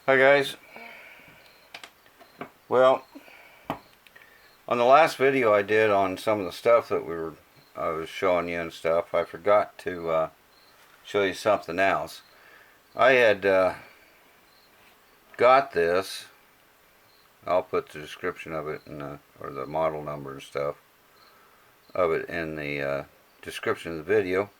Hi guys. Well, on the last video I did on some of the stuff that I was showing you and stuff, I forgot to show you something else. I had got this. I'll put the description of it or the model number and stuff of it in the description of the video.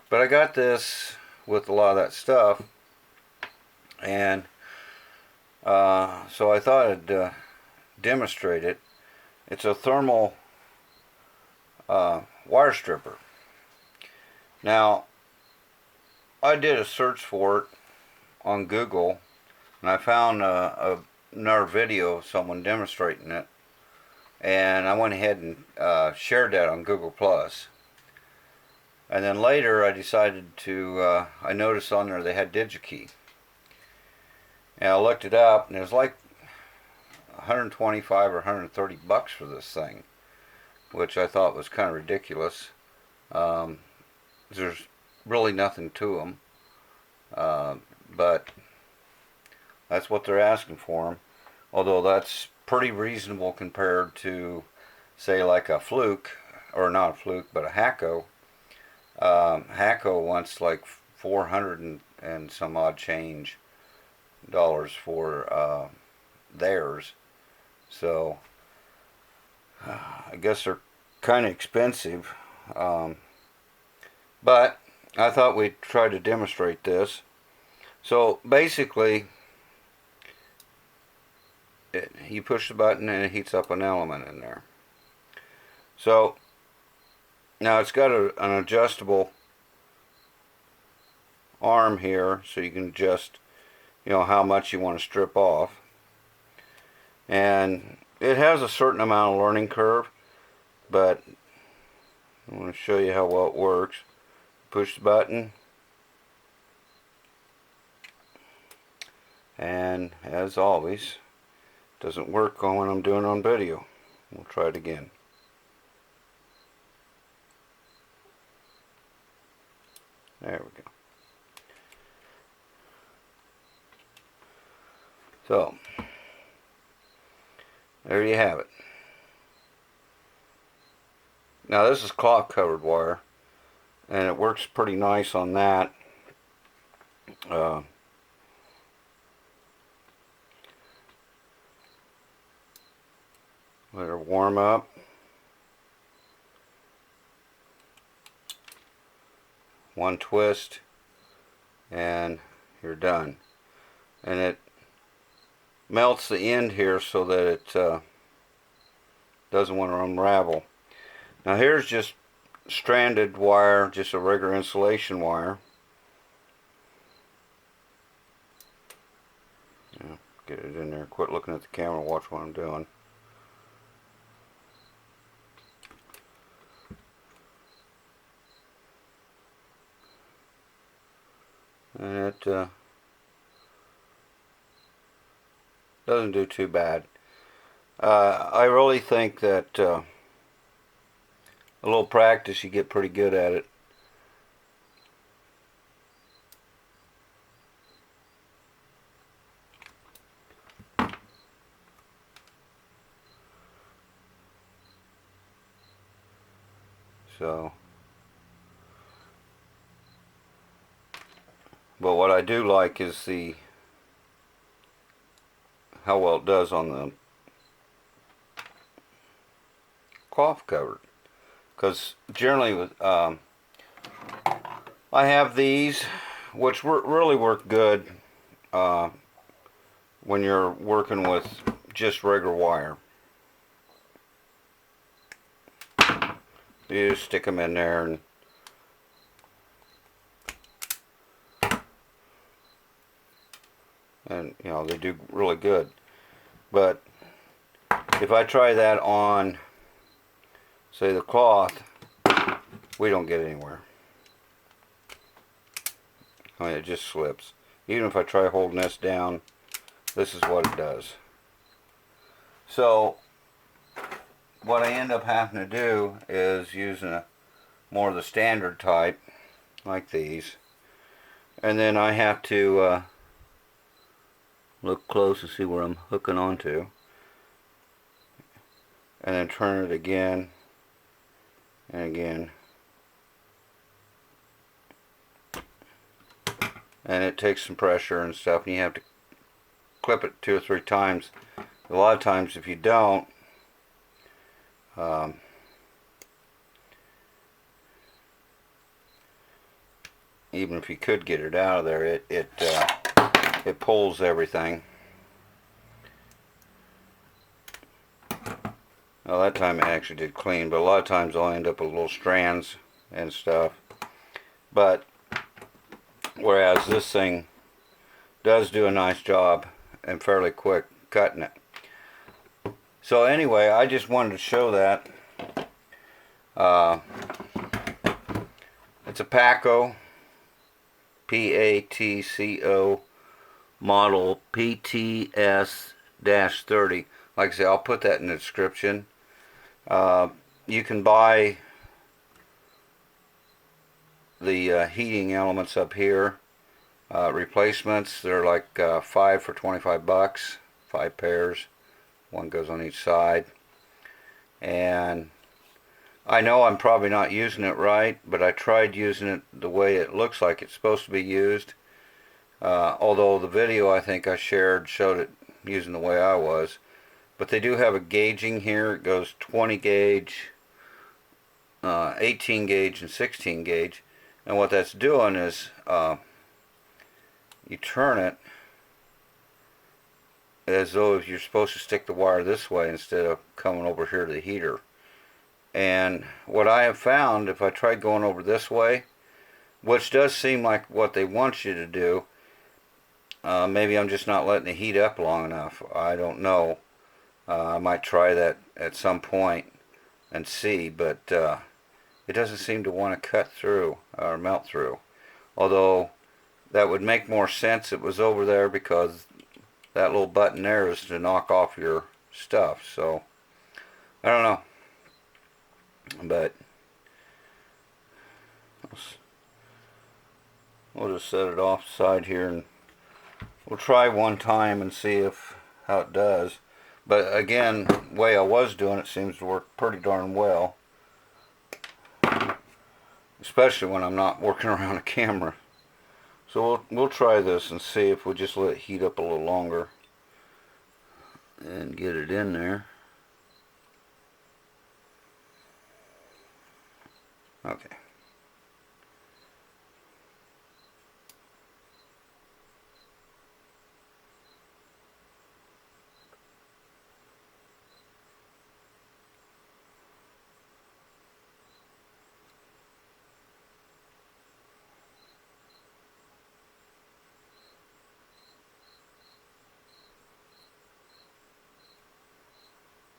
But I got this with a lot of that stuff, and so I thought I'd demonstrate it. It's a thermal wire stripper. Now, I did a search for it on Google, and I found another video of someone demonstrating it, and I went ahead and shared that on Google+. And then later I decided to, I noticed on there they had DigiKey. And I looked it up, and it was like 125 or 130 bucks for this thing, which I thought was kind of ridiculous. There's really nothing to them, but that's what they're asking for them. Although that's pretty reasonable compared to, say, like a Fluke, or not a Fluke, but a Hacko. Hacko wants like 400 and some odd change dollars for theirs. So I guess they're kind of expensive, but I thought we'd try to demonstrate this. So basically, you push the button and it heats up an element in there. So now it's got an adjustable arm here, so you can adjust, how much you want to strip off. And it has a certain amount of learning curve, but I want to show you how well it works. Push the button, and as always, it doesn't work when I'm doing it on video. We'll try it again. There we go. So there you have it. Now this is cloth covered wire, and it works pretty nice on that. Let her warm up. One twist and you're done. And it melts the end here so that it doesn't want to unravel. Now here's just stranded wire, just a regular insulation wire. Get it in there. Quit looking at the camera. Watch what I'm doing. And it doesn't do too bad. I really think that a little practice, you get pretty good at it. So, but what I do like is how well it does on the cloth covered. Because generally with I have these, which really work good when you're working with just regular wire. You just stick them in there and they do really good. But if I try that on, say, the cloth, we don't get anywhere. It just slips. Even if I try holding this down, this is what it does. So what I end up having to do is using more of the standard type, like these, and then I have to Look close and see where I'm hooking onto. And then turn it again and again. And it takes some pressure and stuff, and you have to clip it 2 or 3 times. A lot of times if you don't, even if you could get it out of there, it pulls everything. Well, that time it actually did clean, but a lot of times I'll end up with little strands and stuff. But whereas this thing does do a nice job and fairly quick cutting it. So anyway, I just wanted to show that. It's a Patco PATCO model PTS-30. Like I say, I'll put that in the description. You can buy the heating elements up here, replacements. They're like 5 for 25 bucks, 5 pairs, one goes on each side. And I know I'm probably not using it right, but I tried using it the way it looks like it's supposed to be used. Although the video I think I shared showed it using the way I was. But they do have a gauging here. It goes 20 gauge, 18 gauge, and 16 gauge. And what that's doing is you turn it as though if you're supposed to stick the wire this way instead of coming over here to the heater. And what I have found, if I tried going over this way, which does seem like what they want you to do, maybe I'm just not letting it heat up long enough. I don't know. I might try that at some point and see, but it doesn't seem to want to cut through or melt through. Although that would make more sense it was over there, because that little button there is to knock off your stuff. So I don't know, but we'll just set it off the side here and we'll try one time and see how it does. But again, the way I was doing it seems to work pretty darn well, especially when I'm not working around a camera. So we'll try this and see if we just let it heat up a little longer and get it in there. Okay.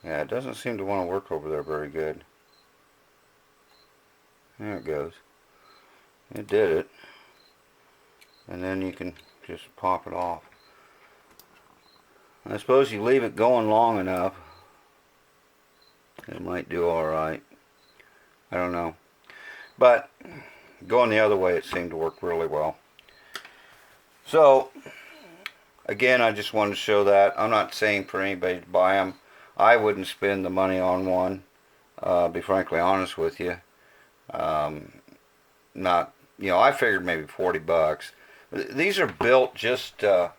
Yeah, it doesn't seem to want to work over there very good. There it goes. It did it. And then you can just pop it off. I suppose you leave it going long enough, it might do alright. I don't know. But going the other way, it seemed to work really well. So, again, I just wanted to show that. I'm not saying for anybody to buy them. I wouldn't spend the money on one, be frankly honest with you. Not, I figured maybe 40 bucks. These are built just, they're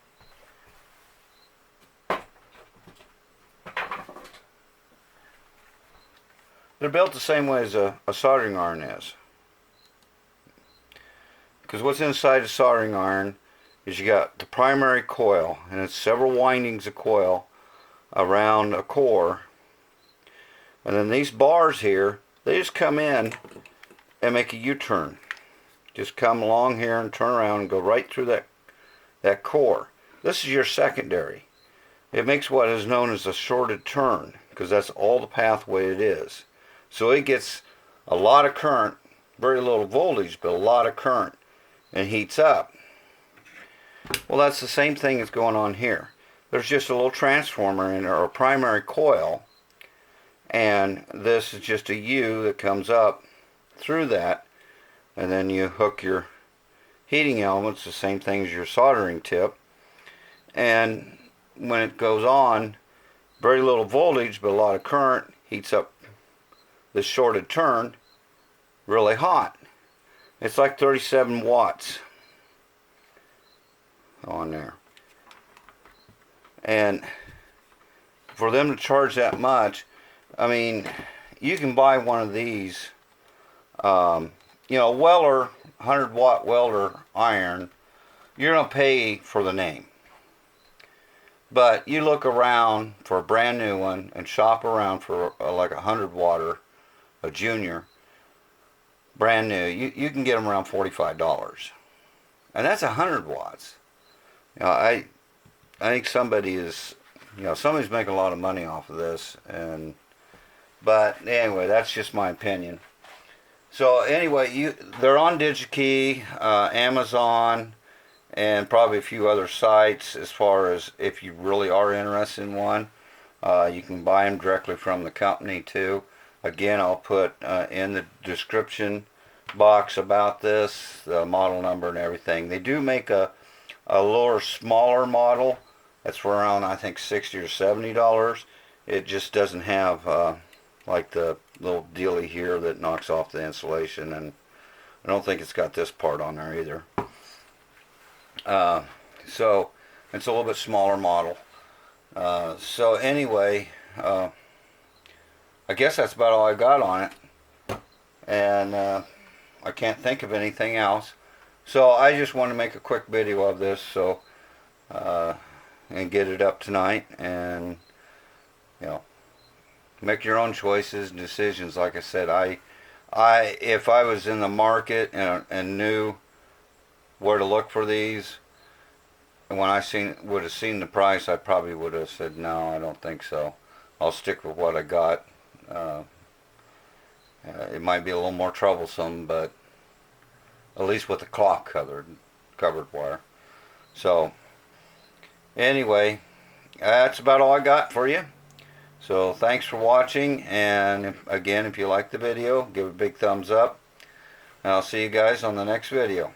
built the same way as a soldering iron is. Because what's inside a soldering iron is you got the primary coil, and it's several windings of coil around a core. And then these bars here, they just come in and make a U-turn. Just come along here and turn around and go right through that core. This is your secondary. It makes what is known as a shorted turn, because that's all the pathway it is. So it gets a lot of current, very little voltage, but a lot of current, and heats up. Well, that's the same thing that's going on here. There's just a little transformer in there, or a primary coil, and this is just a U that comes up through that, and then you hook your heating elements, the same thing as your soldering tip, and when it goes on, very little voltage but a lot of current heats up the shorted turn really hot. It's like 37 watts on there. And for them to charge that much, I mean, you can buy one of these, you know, welder, 100-watt welder iron, you're going to pay for the name. But you look around for a brand new one and shop around for like a 100-watter, a junior, brand new, you can get them around $45. And that's 100 watts. You know, I think somebody is, you know, somebody's making a lot of money off of this. But anyway, that's just my opinion. So anyway, they're on DigiKey, Amazon, and probably a few other sites. As far as if you really are interested in one, you can buy them directly from the company too. Again, I'll put in the description box about this, the model number and everything. They do make a lower, smaller model that's for around, I think, $60 or $70. It just doesn't have like the little dealie here that knocks off the insulation, and I don't think it's got this part on there either. So it's a little bit smaller model. So anyway, I guess that's about all I got on it, and I can't think of anything else. So I just want to make a quick video of this, so and get it up tonight, and you know, make your own choices and decisions. Like I said, if I was in the market and knew where to look for these, and when I would have seen the price, I probably would have said no, I don't think so. I'll stick with what I got. It might be a little more troublesome, but at least with the cloth covered wire. So anyway, that's about all I got for you. So thanks for watching, and again, if you like the video, give it a big thumbs up, and I'll see you guys on the next video.